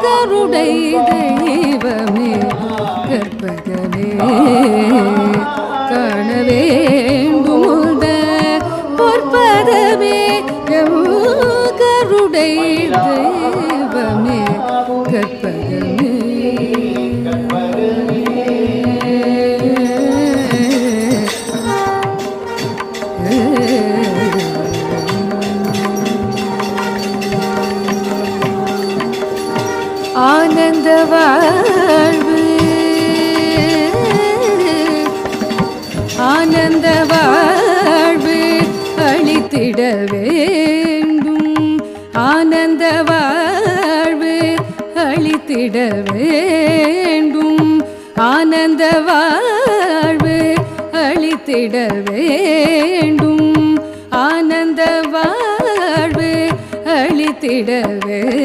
கருடை தெய்வமே கற்பகமே காண வேண்டுமுத பொற்பதமே கருடை தெய்வமே கற்பகமே ஆனந்த வாழ்வு ஆனந்த வாழ்வு அளித்திட வேண்டும் ஆனந்த வாழ்வு அளித்திட வேண்டும் ஆனந்த வாழ்வு அளித்திட வேண்டும் ஆனந்த வாழ்வு அளித்திட வேண்டும்